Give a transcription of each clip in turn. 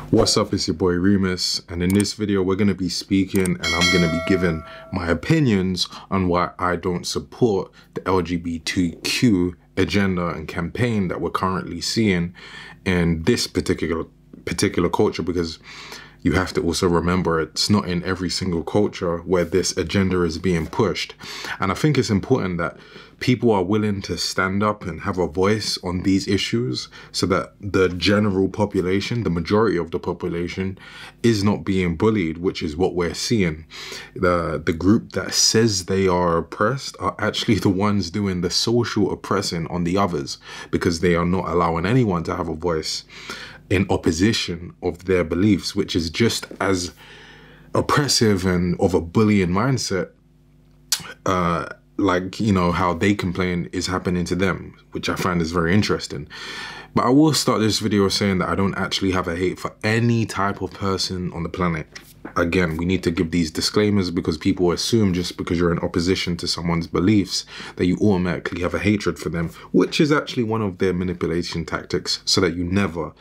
What's up, it's your boy Reemus, and in this video we're going to be speaking and I'm going to be giving my opinions on why I don't support the LGBTQ agenda and campaign that we're currently seeing in this particular culture, because you have to also remember it's not in every single culture where this agenda is being pushed. And I think it's important that people are willing to stand up and have a voice on these issues so that the general population, the majority of the population, is not being bullied, which is what we're seeing. The group that says they are oppressed are actually the ones doing the social oppressing on the others, because they are not allowing anyone to have a voice in opposition of their beliefs, which is just as oppressive and of a bullying mindset, like, you know, how they complain is happening to them, which I find is very interesting. But I will start this video saying that I don't actually have a hate for any type of person on the planet. Again, we need to give these disclaimers because people assume just because you're in opposition to someone's beliefs that you automatically have a hatred for them, which is actually one of their manipulation tactics, so that you never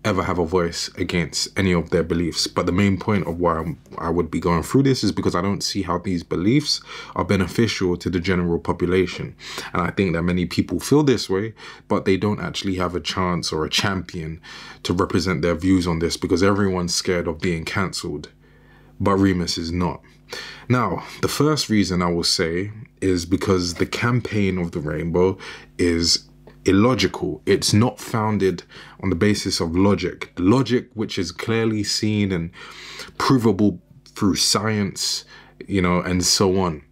ever have a voice against any of their beliefs. But the main point of why I would be going through this is because I don't see how these beliefs are beneficial to the general population. And I think that many people feel this way, but they don't actually have a chance or a champion to represent their views on this, because everyone's scared of being cancelled. But Reemus is not. Now, the first reason I will say is because the campaign of the rainbow is illogical. It's not founded on the basis of logic. Logic which is clearly seen and provable through science, you know, and so on.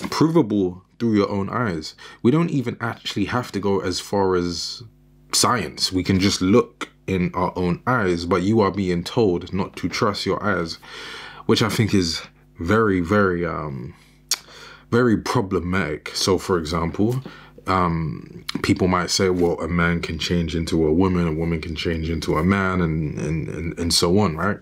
Provable through your own eyes. We don't even actually have to go as far as science. We can just look in our own eyes, but you are being told not to trust your eyes, which I think is very, very problematic. So, for example, people might say, well, a man can change into a woman can change into a man, and so on, right?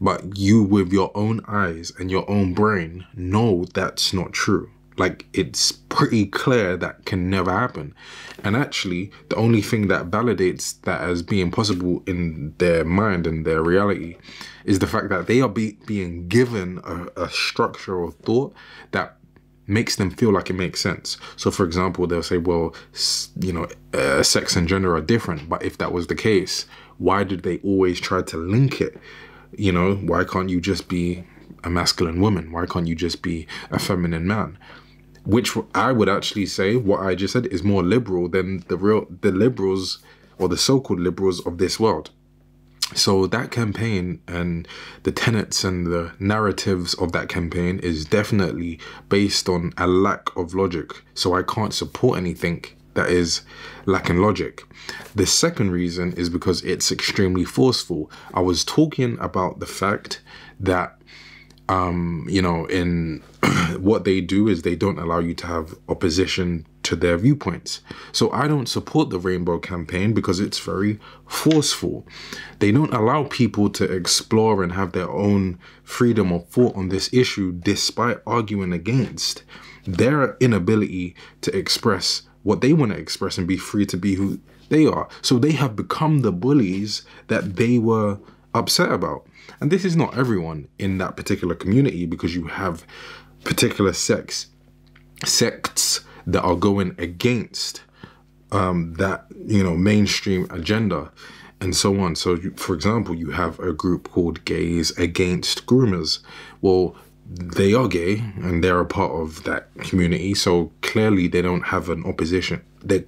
But you, with your own eyes and your own brain, know that's not true. Like, it's pretty clear that can never happen. And actually, the only thing that validates that as being possible in their mind and their reality is the fact that they are being given a structure of thought that makes them feel like it makes sense. So, for example, they'll say, well, you know, sex and gender are different. But if that was the case, why did they always try to link it? You know, why can't you just be a masculine woman? Why can't you just be a feminine man? Which I would actually say, what I just said, is more liberal than the liberals, or the so-called liberals of this world. So that campaign and the tenets and the narratives of that campaign is definitely based on a lack of logic. So I can't support anything that is lacking logic. The second reason is because it's extremely forceful. I was talking about the fact that, you know, in what they do is they don't allow you to have opposition to their viewpoints. So I don't support the rainbow campaign because it's very forceful. They don't allow people to explore and have their own freedom of thought on this issue, despite arguing against their inability to express what they want to express and be free to be who they are. So they have become the bullies that they were upset about. And this is not everyone in that particular community, because you have particular sects that are going against that, you know, mainstream agenda and so on. So, for example, you have a group called Gays Against Groomers. Well, they are gay and they're a part of that community. So clearly they don't have an opposition. They're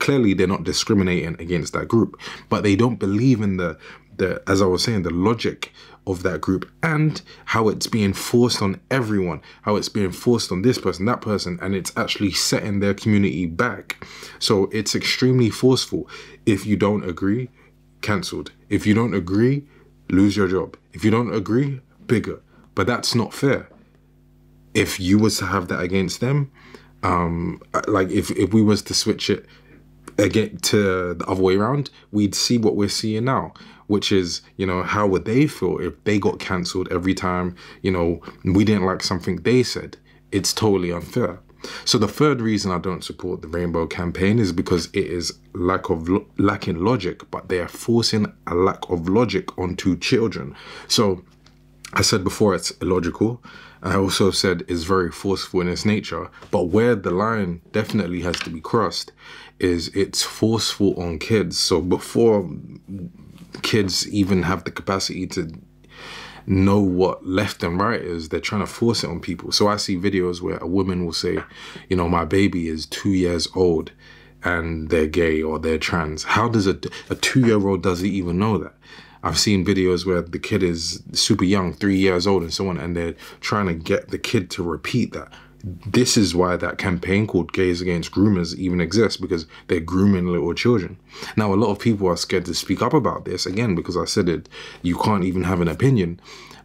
not discriminating against that group, but they don't believe in the as I was saying, the logic of that group and how it's being forced on everyone, how it's being forced on this person, that person, and it's actually setting their community back. So it's extremely forceful. If you don't agree, cancelled. If you don't agree, lose your job. If you don't agree, bigger. But that's not fair. If you was to have that against them, like if we was to switch it again to the other way around, we'd see what we're seeing now, which is, you know, how would they feel if they got cancelled every time, you know, we didn't like something they said? It's totally unfair. So the third reason I don't support the rainbow campaign is because it is lacking logic, but they are forcing a lack of logic onto children. So I said before it's illogical. I also said it's very forceful in its nature, but where the line definitely has to be crossed is it's forceful on kids. So before kids even have the capacity to know what left and right is, they're trying to force it on people. So I see videos where a woman will say, you know, my baby is 2 years old and they're gay or they're trans. How does a 2-year-old doesn't even know that? I've seen videos where the kid is super young, 3 years old and so on, and they're trying to get the kid to repeat that. This is why that campaign called Gays Against Groomers even exists, because they're grooming little children. Now, a lot of people are scared to speak up about this, again, because I said it, you can't even have an opinion.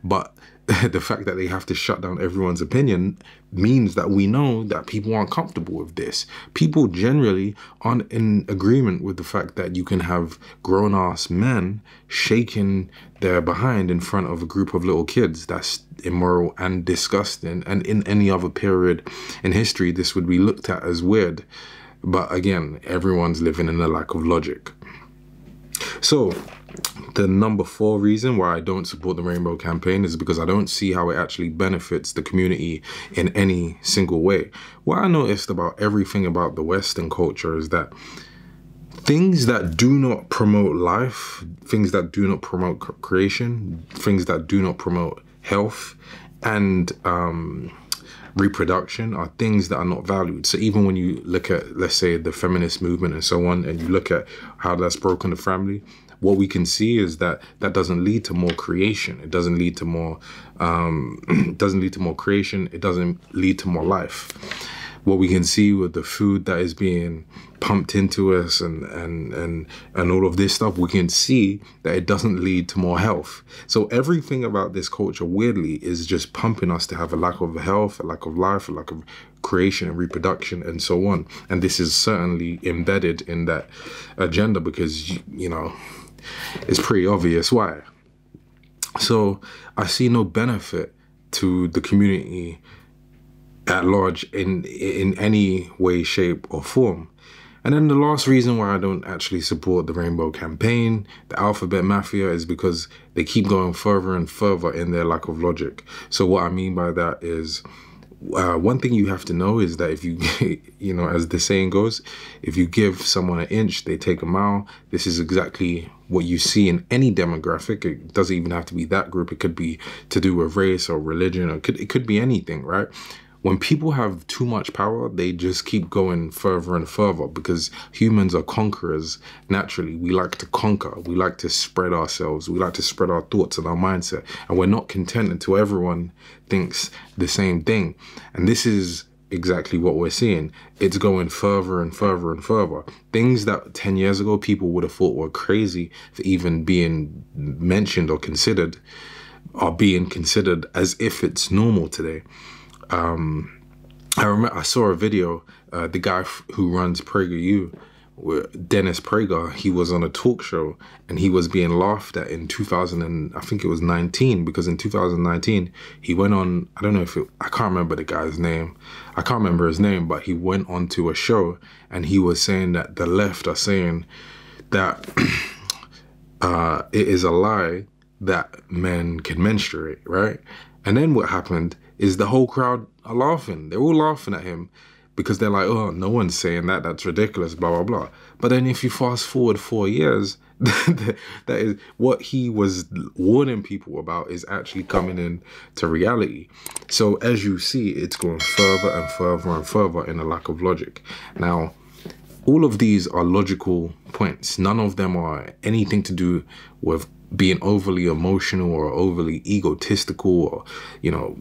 But the fact that they have to shut down everyone's opinion means that we know that people aren't comfortable with this. People generally aren't in agreement with the fact that you can have grown-ass men shaking their behind in front of a group of little kids. That's immoral and disgusting. And in any other period in history, this would be looked at as weird. But again, everyone's living in a lack of logic. So the number 4 reason why I don't support the rainbow campaign is because I don't see how it actually benefits the community in any single way. What I noticed about everything about the Western culture is that things that do not promote life, things that do not promote creation, things that do not promote health and reproduction are things that are not valued. So even when you look at, let's say, the feminist movement and so on, and you look at how that's broken the family, what we can see is that that doesn't lead to more creation. It doesn't lead to more, creation. It doesn't lead to more life. What we can see with the food that is being pumped into us and all of this stuff, we can see that it doesn't lead to more health. So everything about this culture, weirdly, is just pumping us to have a lack of health, a lack of life, a lack of creation and reproduction and so on. And this is certainly embedded in that agenda because, you know, it's pretty obvious why. So I see no benefit to the community at large in any way, shape or form. And then the last reason why I don't actually support the rainbow campaign, the alphabet mafia, is because they keep going further and further in their lack of logic. So what I mean by that is, one thing you have to know is that if you, you know, as the saying goes, if you give someone an inch, they take a mile. This is exactly what you see in any demographic. It doesn't even have to be that group. It could be to do with race or religion, or it could be anything, right? When people have too much power, they just keep going further and further because humans are conquerors. Naturally, we like to conquer. We like to spread ourselves. We like to spread our thoughts and our mindset. And we're not content until everyone thinks the same thing. And this is exactly what we're seeing. It's going further and further and further. Things that 10 years ago people would have thought were crazy for even being mentioned or considered are being considered as if it's normal today. I remember I saw a video, the guy who runs PragerU, Dennis Prager, he was on a talk show and he was being laughed at in 2019, because in 2019 he went on, I don't know if I can't remember the guy's name. I can't remember his name, but he went on to a show and he was saying that the left are saying that it is a lie that men can menstruate, right? And then what happened is the whole crowd are laughing. They're all laughing at him because they're like, oh, no one's saying that. That's ridiculous, blah, blah, blah. But then if you fast forward 4 years, that is what he was warning people about is actually coming in to reality. So as you see, it's going further and further and further in a lack of logic. Now, all of these are logical points. None of them are anything to do with being overly emotional or overly egotistical or, you know,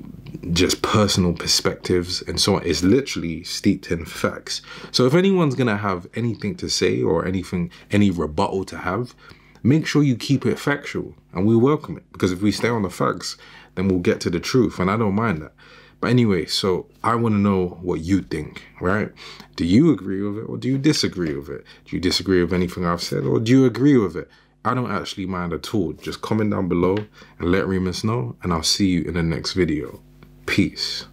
just personal perspectives and so on. It's literally steeped in facts. So if anyone's going to have anything to say or any rebuttal to have, make sure you keep it factual and we welcome it, because if we stay on the facts, then we'll get to the truth, and I don't mind that. But anyway, so I want to know what you think, right? Do you agree with it or do you disagree with it? Do you disagree with anything I've said or do you agree with it? I don't actually mind at all. Just comment down below and let Reemus know, and I'll see you in the next video. Peace.